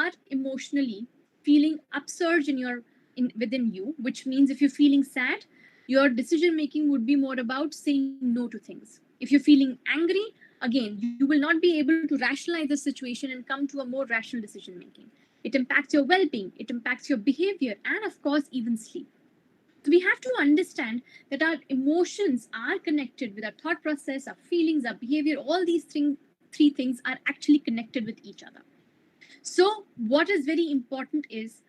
are emotionally feeling upsurge within you, which means if you're feeling sad, your decision making would be more about saying no to things. If you're feeling angry, again, you will not be able to rationalize the situation and come to a more rational decision making. It impacts your well-being, it impacts your behavior, and of course, even sleep. So we have to understand that our emotions are connected with our thought process, our feelings, our behavior. All these three things are actually connected with each other. So what is very important is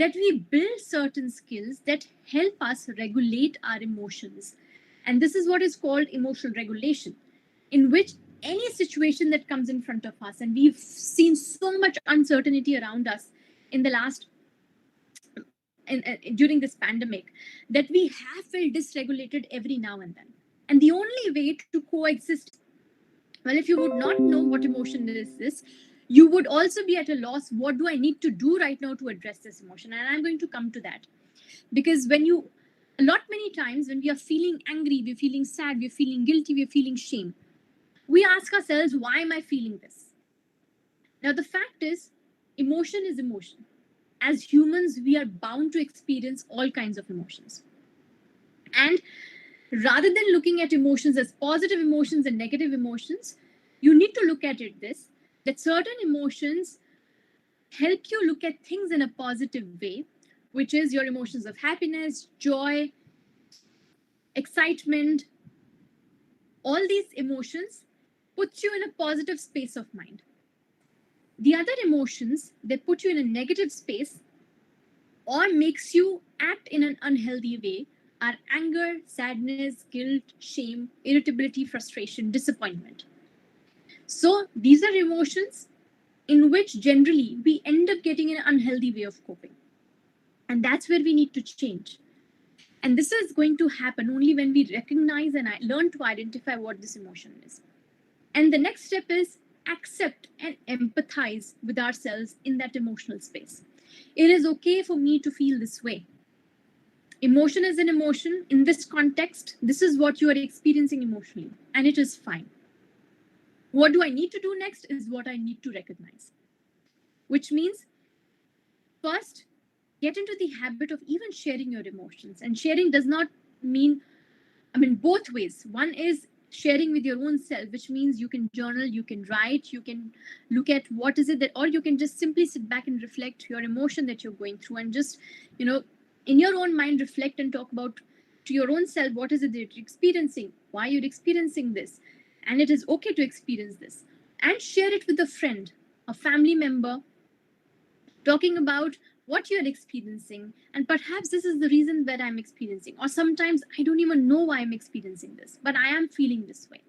that we build certain skills that help us regulate our emotions. And this is what is called emotional regulation, in which any situation that comes in front of us, and we've seen so much uncertainty around us in the last during this pandemic, that we have felt dysregulated every now and then. And the only way to coexist, well, if you would not know what emotion is this, you would also be at a loss. What do I need to do right now to address this emotion? And I'm going to come to that. Because many times when we are feeling angry, we're feeling sad, we're feeling guilty, we're feeling shame, we ask ourselves, why am I feeling this? Now, the fact is, emotion is emotion. As humans, we are bound to experience all kinds of emotions. And rather than looking at emotions as positive emotions and negative emotions, you need to look at it that certain emotions help you look at things in a positive way, which is your emotions of happiness, joy, excitement. All these emotions put you in a positive space of mind. The other emotions that put you in a negative space or makes you act in an unhealthy way are anger, sadness, guilt, shame, irritability, frustration, disappointment. So these are emotions in which generally we end up getting an unhealthy way of coping. And that's where we need to change. And this is going to happen only when we recognize and learn to identify what this emotion is. And the next step is accept and empathize with ourselves in that emotional space. It is okay for me to feel this way. Emotion is an emotion. In this context, this is what you are experiencing emotionally, and it is fine. What do I need to do next is what I need to recognize, which means first, get into the habit of even sharing your emotions. And sharing does not mean, both ways. One is sharing with your own self, which means you can journal, you can write, you can look at what is it that, or you can just simply sit back and reflect your emotion that you're going through and just, in your own mind, reflect and talk about to your own self, what is it that you're experiencing, why you're experiencing this. And it is okay to experience this. And share it with a friend, a family member, talking about what you're experiencing. And perhaps this is the reason that I'm experiencing. Or sometimes I don't even know why I'm experiencing this, but I am feeling this way.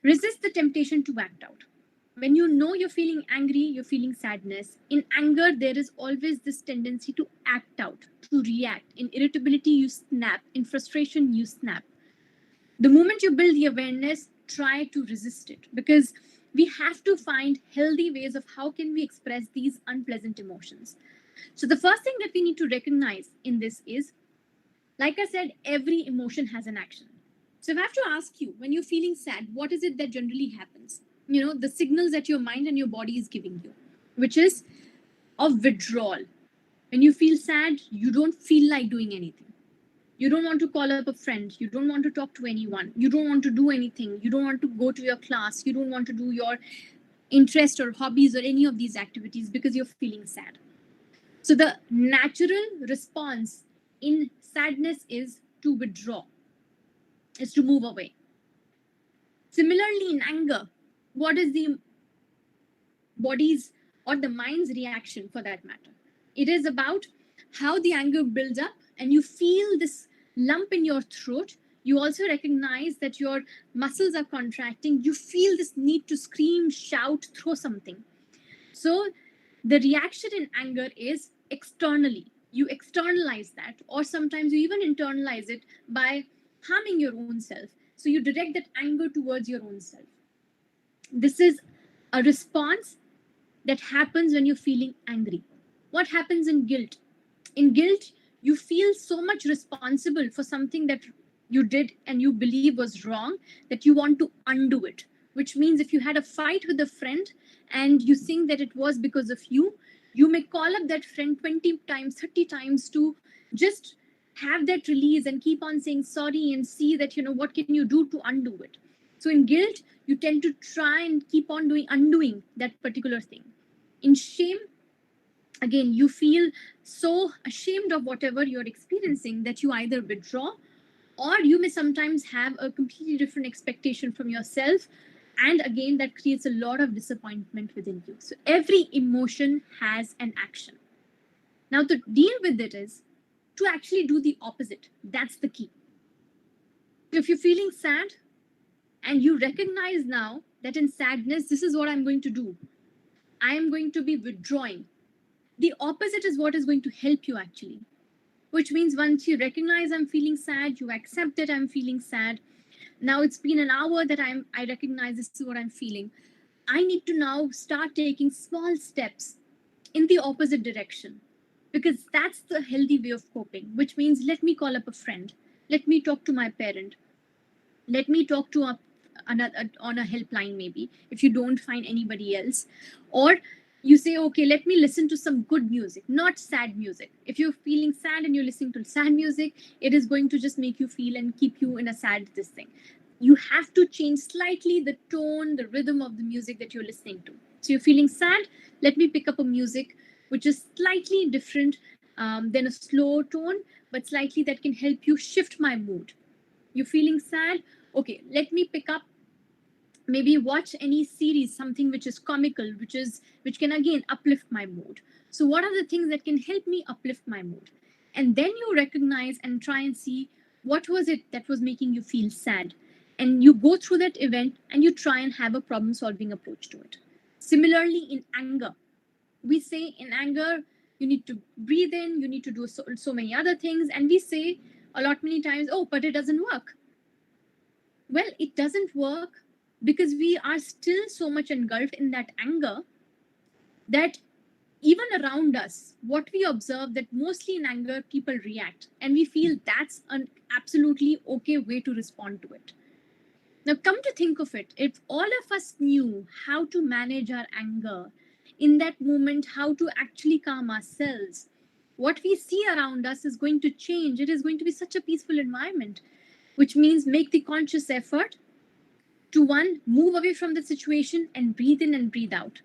Resist the temptation to act out. When you know you're feeling angry, you're feeling sadness. In anger, there is always this tendency to act out, to react. In irritability, you snap. In frustration, you snap. The moment you build the awareness, try to resist it, because we have to find healthy ways of how can we express these unpleasant emotions. So the first thing that we need to recognize in this is, like I said, every emotion has an action. So if I have to ask you, when you're feeling sad, what is it that generally happens? The signals that your mind and your body is giving you, which is of withdrawal. When you feel sad, you don't feel like doing anything. You don't want to call up a friend. You don't want to talk to anyone. You don't want to do anything. You don't want to go to your class. You don't want to do your interest or hobbies or any of these activities because you're feeling sad. So the natural response in sadness is to withdraw, is to move away. Similarly, in anger, what is the body's or the mind's reaction for that matter? It is about how the anger builds up and you feel this lump in your throat. You also recognize that your muscles are contracting. You feel this need to scream, shout, throw something. So the reaction in anger is externally. You externalize that, or sometimes you even internalize it by harming your own self. So you direct that anger towards your own self. This is a response that happens when you're feeling angry. What happens in guilt? In guilt, you feel so much responsible for something that you did and you believe was wrong that you want to undo it. Which means if you had a fight with a friend and you think that it was because of you, you may call up that friend 20 times, 30 times to just have that release and keep on saying sorry and see that, what can you do to undo it. So in guilt, you tend to try and keep on undoing that particular thing. In shame, again, you feel so ashamed of whatever you're experiencing that you either withdraw, or you may sometimes have a completely different expectation from yourself, and again that creates a lot of disappointment within you. So every emotion has an action. Now to deal with it is to actually do the opposite. That's the key. So if you're feeling sad and you recognize now that in sadness, this is what I'm going to do, I am going to be withdrawing, the opposite is what is going to help you actually. Which means once you recognize I'm feeling sad, you accept that I'm feeling sad. Now it's been an hour that I recognize this is what I'm feeling. I need to now start taking small steps in the opposite direction, because that's the healthy way of coping, which means let me call up a friend, let me talk to my parent, let me talk to on a helpline, maybe if you don't find anybody else, or you say, okay, let me listen to some good music, not sad music. If you're feeling sad and you're listening to sad music, it is going to just make you feel and keep you in a sad this thing. You have to change slightly the tone, the rhythm of the music that you're listening to. So you're feeling sad, let me pick up a music which is slightly different than a slow tone, but slightly that can help you shift my mood. You're feeling sad, okay, let me pick up, maybe watch any series, something which is comical, which can again uplift my mood. So what are the things that can help me uplift my mood? And then you recognize and try and see what was it that was making you feel sad, and you go through that event and you try and have a problem solving approach to it. Similarly, in anger, we say in anger you need to breathe in, you need to do so many other things, and we say a lot many times, oh, but it doesn't work. Well, it doesn't work because we are still so much engulfed in that anger that even around us, what we observe that mostly in anger, people react, and we feel that's an absolutely okay way to respond to it. Now, come to think of it, if all of us knew how to manage our anger in that moment, how to actually calm ourselves, what we see around us is going to change. It is going to be such a peaceful environment, which means make the conscious effort to one, move away from the situation and breathe in and breathe out.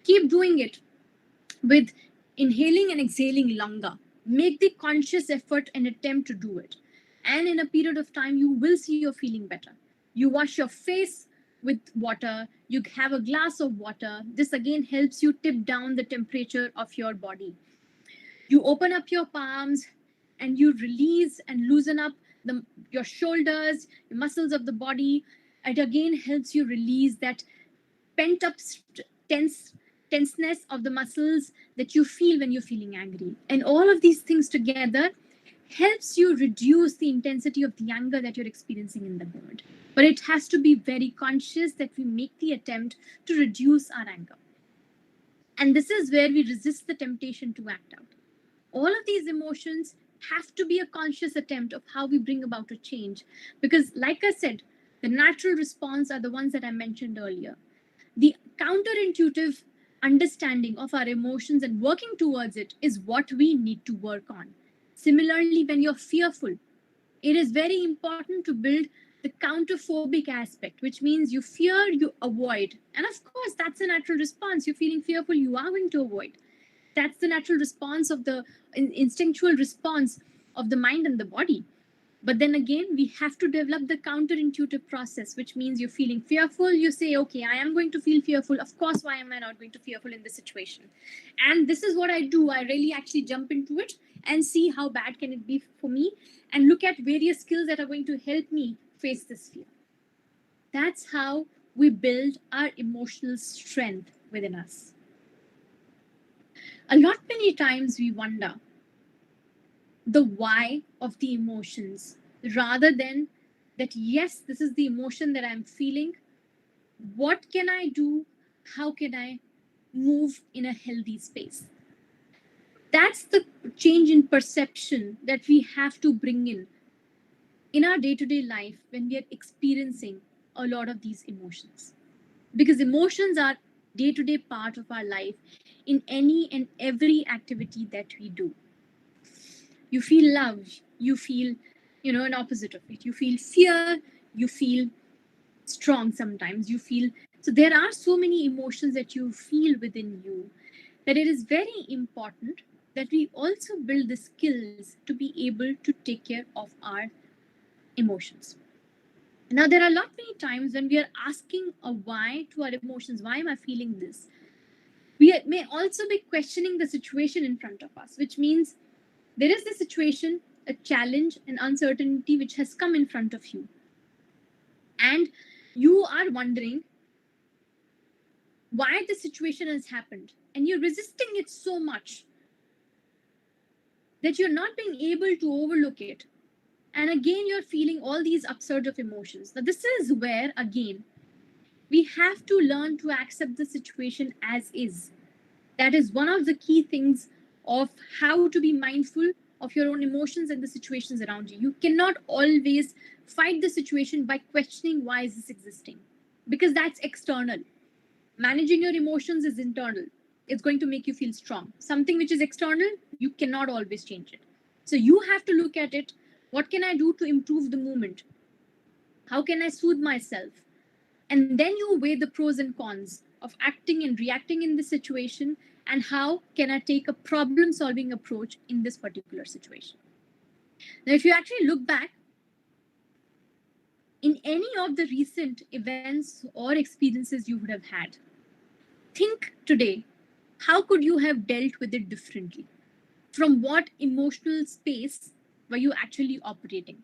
Keep doing it with inhaling and exhaling longer. Make the conscious effort and attempt to do it. And in a period of time, you will see you're feeling better. You wash your face with water, you have a glass of water. This again helps you tip down the temperature of your body. You open up your palms and you release and loosen up your shoulders, your muscles of the body. It again helps you release that pent up tenseness of the muscles that you feel when you're feeling angry. And all of these things together helps you reduce the intensity of the anger that you're experiencing in the moment. But it has to be very conscious that we make the attempt to reduce our anger. And this is where we resist the temptation to act out. All of these emotions have to be a conscious attempt of how we bring about a change. Because, like I said, the natural response are the ones that I mentioned earlier. The counterintuitive understanding of our emotions and working towards it is what we need to work on. Similarly, when you're fearful, it is very important to build the counterphobic aspect, which means you fear, you avoid. And of course, that's a natural response. You're feeling fearful, you are going to avoid. That's the natural response of the instinctual response of the mind and the body. But then again, we have to develop the counterintuitive process, which means you're feeling fearful. You say, okay, I am going to feel fearful. Of course, why am I not going to fearful in this situation? And this is what I do. I really actually jump into it and see how bad can it be for me, and look at various skills that are going to help me face this fear. That's how we build our emotional strength within us. A lot many times we wonder the why of the emotions, rather than that, yes, this is the emotion that I'm feeling. What can I do? How can I move in a healthy space? That's the change in perception that we have to bring in our day-to-day life when we are experiencing a lot of these emotions. Because emotions are day-to-day part of our life in any and every activity that we do. You feel love, you feel, an opposite of it. You feel fear, you feel strong sometimes, you feel. So there are so many emotions that you feel within you that it is very important that we also build the skills to be able to take care of our emotions. Now, there are a lot many times when we are asking a why to our emotions. Why am I feeling this? We may also be questioning the situation in front of us, which means there is the situation, a challenge, an uncertainty which has come in front of you. And you are wondering why the situation has happened. And you're resisting it so much that you're not being able to overlook it. And again, you're feeling all these upsurge of emotions. Now, this is where, again, we have to learn to accept the situation as is. That is one of the key things of how to be mindful of your own emotions and the situations around you. You cannot always fight the situation by questioning why is this existing, because that's external. Managing your emotions is internal. It's going to make you feel strong. Something which is external, you cannot always change it. So you have to look at it. What can I do to improve the moment? How can I soothe myself? And then you weigh the pros and cons of acting and reacting in this situation, and how can I take a problem solving approach in this particular situation. Now, if you actually look back in any of the recent events or experiences you would have had, think today, how could you have dealt with it differently? From what emotional space were you actually operating?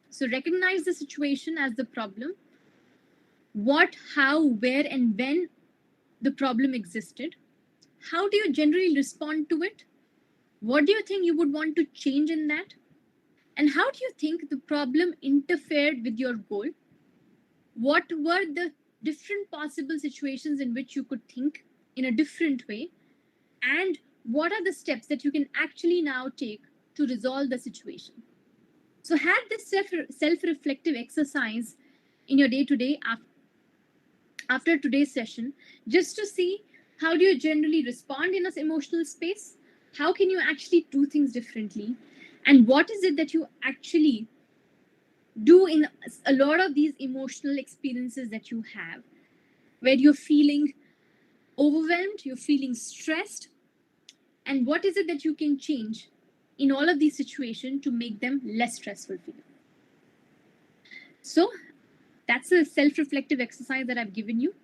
So recognize the situation as the problem. What, how, where, and when the problem existed. How do you generally respond to it? What do you think you would want to change in that? And how do you think the problem interfered with your goal? What were the different possible situations in which you could think in a different way? And what are the steps that you can actually now take to resolve the situation? So, have this self reflective exercise in your day to day after today's session, just to see how do you generally respond in an emotional space? How can you actually do things differently? And what is it that you actually do in a lot of these emotional experiences that you have, where you're feeling overwhelmed, you're feeling stressed, and what is it that you can change in all of these situations to make them less stressful for you? So that's a self-reflective exercise that I've given you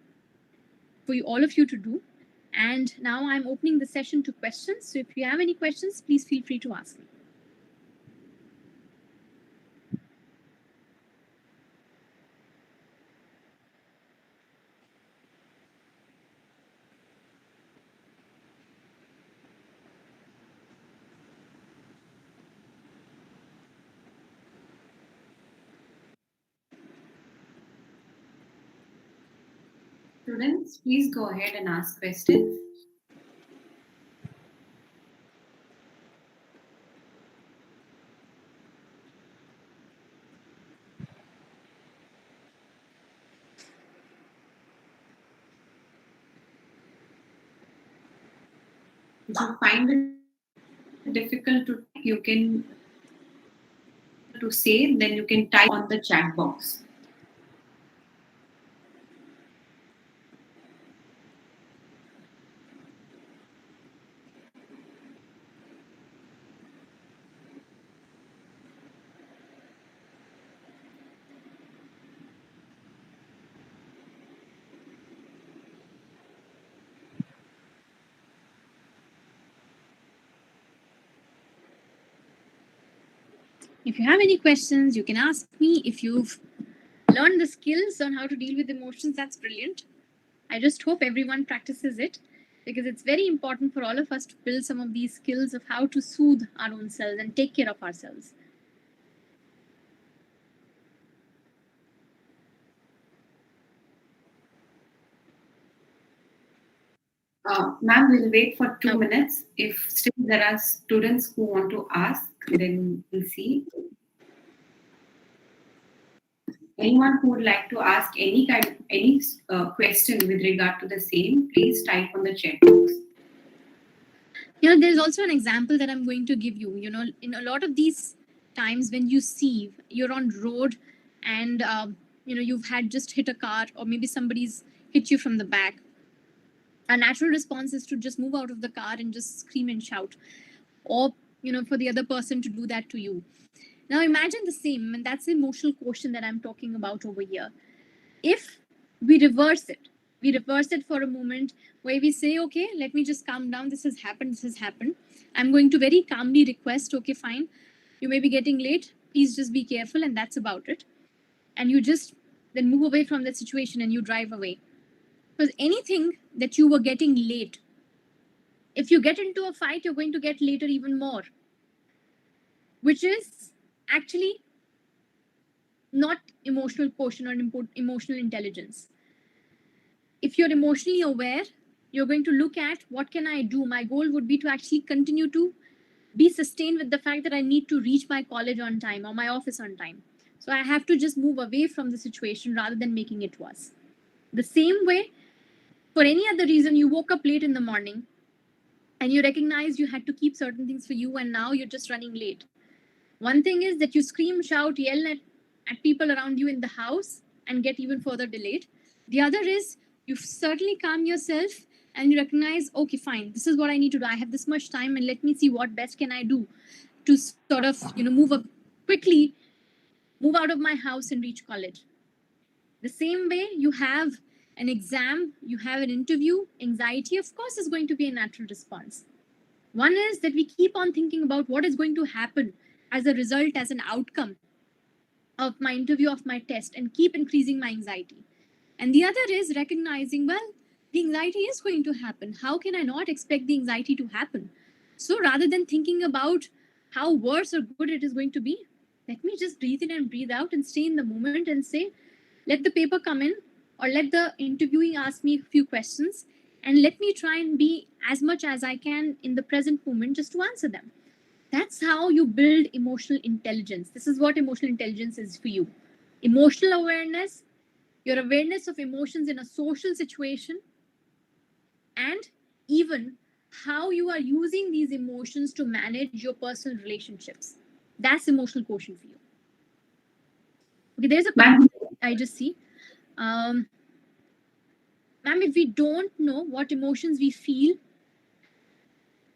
for all of you to do. And now I'm opening the session to questions. So if you have any questions, please feel free to ask me. Students, please go ahead and ask questions. If you find it difficult to type, you can to say, then you can type on the chat box. If you have any questions, you can ask me. If you've learned the skills on how to deal with emotions, that's brilliant. I just hope everyone practices it, because it's very important for all of us to build some of these skills of how to soothe our own selves and take care of ourselves. Ma'am, we'll wait for 2 minutes. If still there are students who want to ask, then we'll see. anyone who would like to ask any question with regard to the same, please type on the chat box. There's also an example that I'm going to give you. In a lot of these times when you see you're on road and you've had just hit a car, or maybe somebody's hit you from the back, a natural response is to just move out of the car and just scream and shout, or for the other person to do that to you. Now imagine the same, and that's the emotional quotient that I'm talking about over here. If we reverse it for a moment, where we say, okay, let me just calm down, this has happened, I'm going to very calmly request, okay, fine, you may be getting late, please just be careful, and that's about it. And you just then move away from that situation and you drive away. Because anything that you were getting late, if you get into a fight, you're going to get later even more, which is actually not emotional quotient or emotional intelligence. If you're emotionally aware, you're going to look at what can I do. My goal would be to actually continue to be sustained with the fact that I need to reach my college on time or my office on time. So I have to just move away from the situation rather than making it worse. The same way, for any other reason, you woke up late in the morning and you recognize you had to keep certain things for you, and now you're just running late. One thing is that you scream, shout, yell at people around you in the house and get even further delayed. The other is you certainly calm yourself and you recognize, okay, fine, this is what I need to do. I have this much time, and let me see what best can I do to sort of, move up quickly, move out of my house and reach college. The same way, you have an exam, you have an interview, anxiety, of course, is going to be a natural response. One is that we keep on thinking about what is going to happen as a result, as an outcome of my interview, of my test, and keep increasing my anxiety. And the other is recognizing, well, the anxiety is going to happen. How can I not expect the anxiety to happen? So rather than thinking about how worse or good it is going to be, let me just breathe in and breathe out and stay in the moment and say, let the paper come in, or let the interviewee ask me a few questions, and let me try and be as much as I can in the present moment just to answer them. That's how you build emotional intelligence. This is what emotional intelligence is for you. Emotional awareness, your awareness of emotions in a social situation, and even how you are using these emotions to manage your personal relationships. That's emotional quotient for you. Okay, there's a question I just see. Ma'am, if we don't know what emotions we feel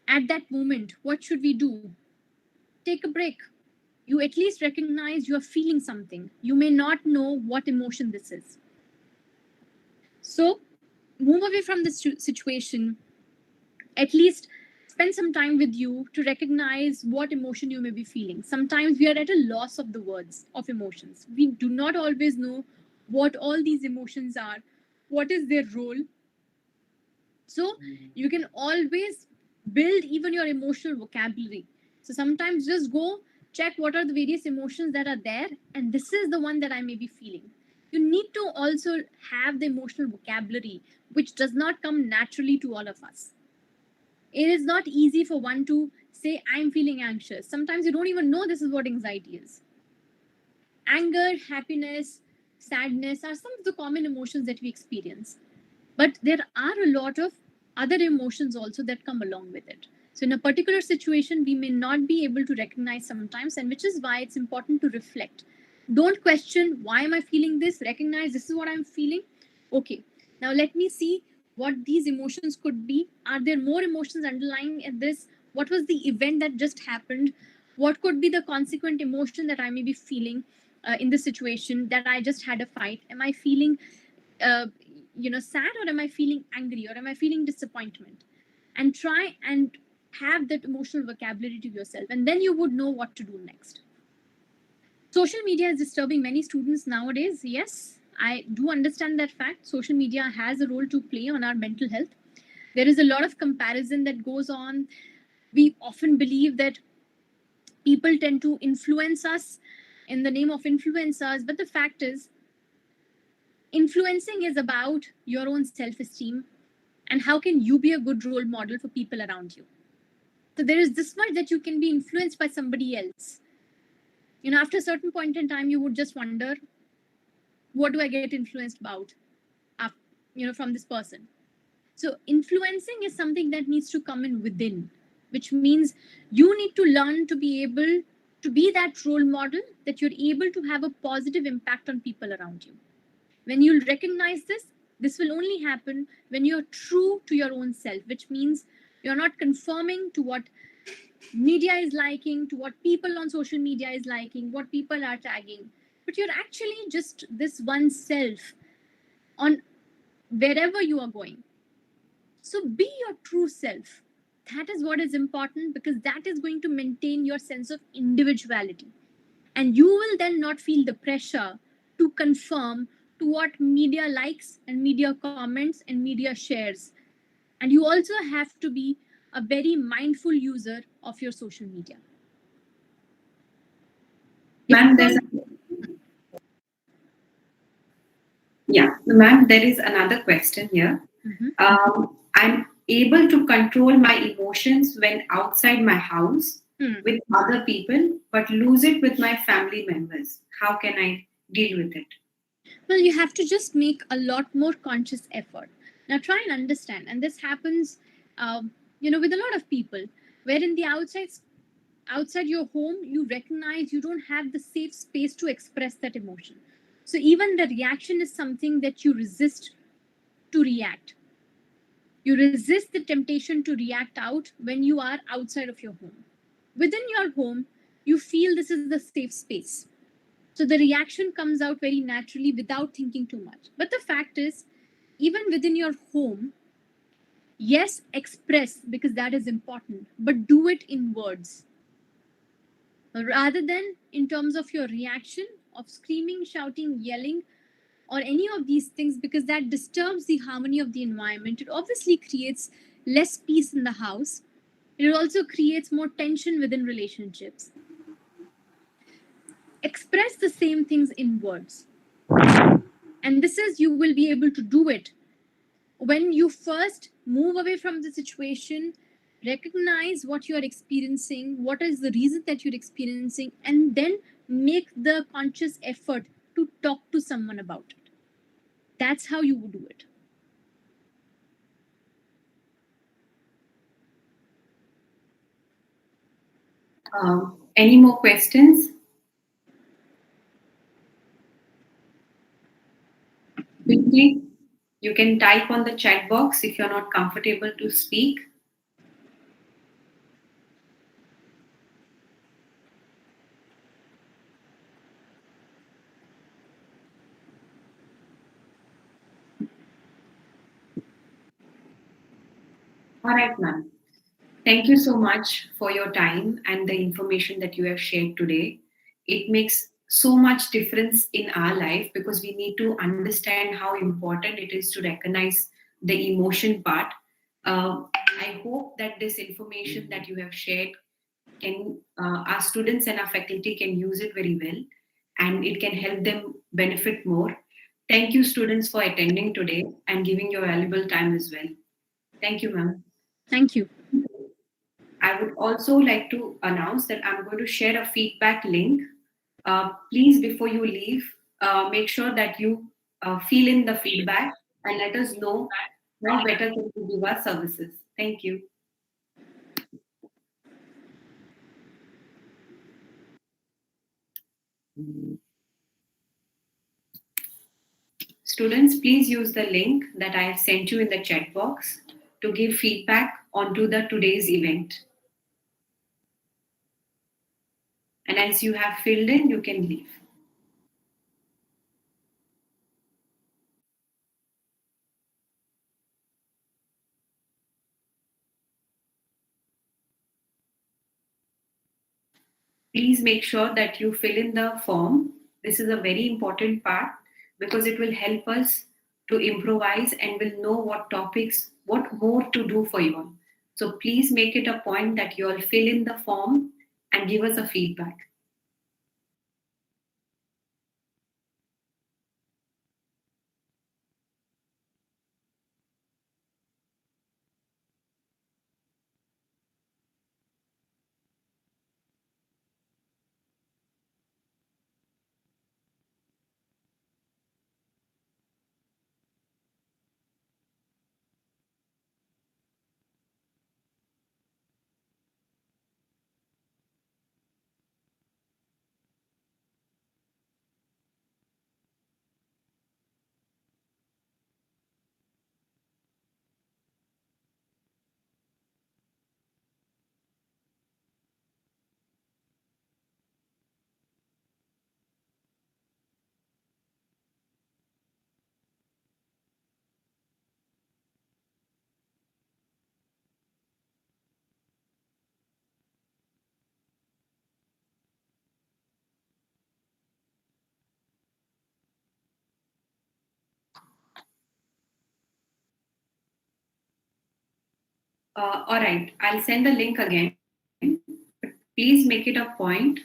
at that moment, what should we do? Take a break. You at least recognize you are feeling something. You may not know what emotion this is. So move away from this situation. At least spend some time with you to recognize what emotion you may be feeling. Sometimes we are at a loss of the words of emotions. We do not always know what all these emotions are, what is their role. So you can always build even your emotional vocabulary. So sometimes just go check what are the various emotions that are there, and this is the one that I may be feeling. You need to also have the emotional vocabulary, which does not come naturally to all of us. It is not easy for one to say, I'm feeling anxious. Sometimes you don't even know this is what anxiety is. Anger, happiness, sadness are some of the common emotions that we experience. But there are a lot of other emotions also that come along with it. So in a particular situation, we may not be able to recognize sometimes, and which is why it's important to reflect. Don't question, why am I feeling this? Recognize this is what I'm feeling. Okay, now let me see what these emotions could be. Are there more emotions underlying in this? What was the event that just happened? What could be the consequent emotion that I may be feeling in this situation, that I just had a fight? Am I feeling sad, or am I feeling angry, or am I feeling disappointment? And try and have that emotional vocabulary to yourself, and then you would know what to do next. Social media is disturbing many students nowadays. Yes, I do understand that fact. Social media has a role to play on our mental health. There is a lot of comparison that goes on. We often believe that people tend to influence us in the name of influencers, but the fact is, influencing is about your own self-esteem and how can you be a good role model for people around you. So there is this much that you can be influenced by somebody else. After a certain point in time, you would just wonder, what do I get influenced about, from this person. So influencing is something that needs to come in within, which means you need to learn to be able to be that role model, that you're able to have a positive impact on people around you. When you recognize this will only happen when you're true to your own self, which means you're not conforming to what media is liking, to what people on social media is liking, what people are tagging, but you're actually just this one self on wherever you are going. So be your true self. That is what is important, because that is going to maintain your sense of individuality. And you will then not feel the pressure to conform to what media likes and media comments and media shares. And you also have to be a very mindful user of your social media. Ma'am, ma'am, there is another question here. I'm able to control my emotions when outside my house with other people, but lose it with my family members. How can I deal with it? Well, you have to just make a lot more conscious effort. Now, try and understand. And this happens, with a lot of people, where in the outside your home, you recognize you don't have the safe space to express that emotion. So even the reaction is something that you resist to react. You resist the temptation to react out when you are outside of your home. Within your home, you feel this is the safe space. So the reaction comes out very naturally without thinking too much. But the fact is, even within your home, yes, express, because that is important, but do it in words rather than in terms of your reaction of screaming, shouting, yelling, or any of these things, because that disturbs the harmony of the environment. It obviously creates less peace in the house. It also creates more tension within relationships. Express the same things in words. And this is, you will be able to do it when you first move away from the situation, recognize what you are experiencing, what is the reason that you're experiencing, and then make the conscious effort to talk to someone about it. That's how you would do it. Any more questions? Quickly, you can type on the chat box if you're not comfortable to speak. All right, ma'am. Thank you so much for your time and the information that you have shared today. It makes so much difference in our life because we need to understand how important it is to recognize the emotion part. I hope that this information that you have shared can our students and our faculty can use it very well, and it can help them benefit more. Thank you, students, for attending today and giving your valuable time as well. Thank you, ma'am. Thank you. I would also like to announce that I'm going to share a feedback link. Please, before you leave, make sure that you fill in the feedback and let us know how better can we give our services. Thank you. Students, please use the link that I have sent you in the chat box to give feedback onto the today's event. And as you have filled in, you can leave. Please make sure that you fill in the form. This is a very important part because it will help us to improvise and will know what topics, what more to do for you all. So please make it a point that you all fill in the form and give us a feedback. All right, I'll send the link again. But please make it a point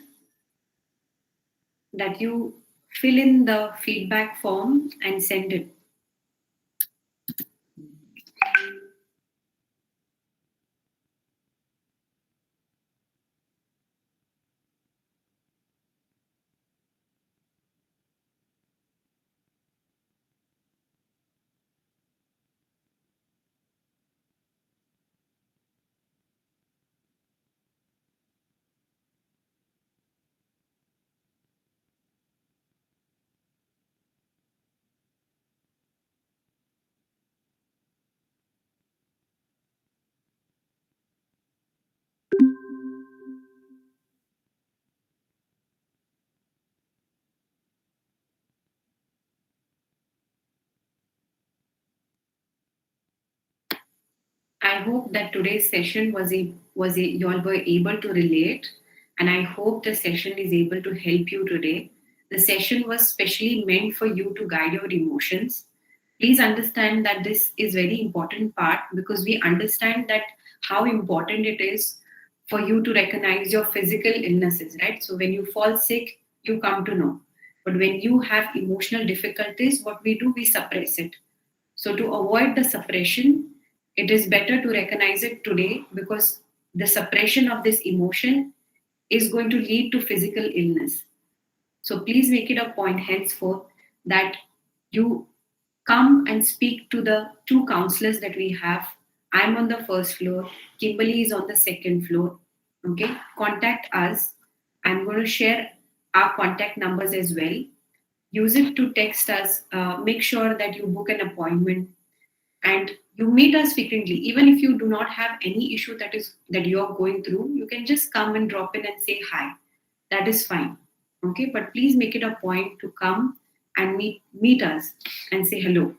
that you fill in the feedback form and send it. I hope that today's session you all were able to relate, and I hope the session is able to help you today. The session was specially meant for you to guide your emotions. Please understand that this is very important part because we understand that how important it is for you to recognize your physical illnesses, right? So when you fall sick, you come to know. But when you have emotional difficulties, what we do, we suppress it. So, to avoid the suppression, it is better to recognize it today because the suppression of this emotion is going to lead to physical illness. So, please make it a point henceforth that you come and speak to the two counselors that we have. I'm on the first floor, Kimberly is on the second floor. Okay, contact us. I'm going to share our contact numbers as well. Use it to text us. Make sure that you book an appointment and you meet us frequently. Even if you do not have any issue that you are going through, you can just come and drop in and say hi. That is fine. Okay, but please make it a point to come and meet us and say hello.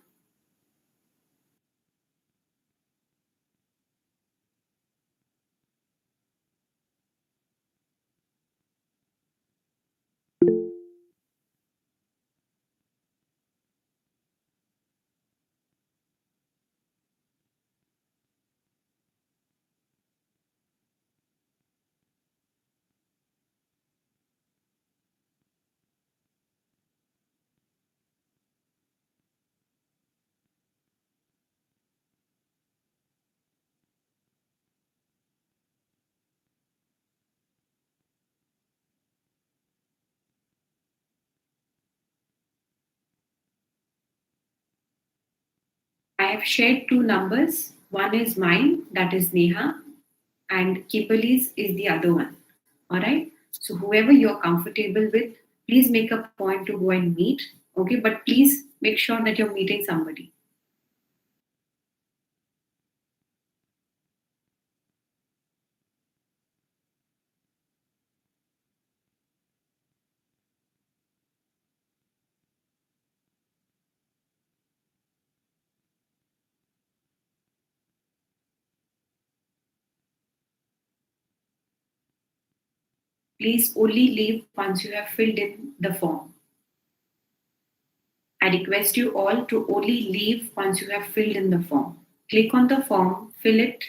I have shared two numbers. One is mine, that is Neha, and Kimberly's is the other one. All right. So whoever you're comfortable with, please make a point to go and meet. Okay, but please make sure that you're meeting somebody. Please only leave once you have filled in the form. I request you all to only leave once you have filled in the form. Click on the form, fill it,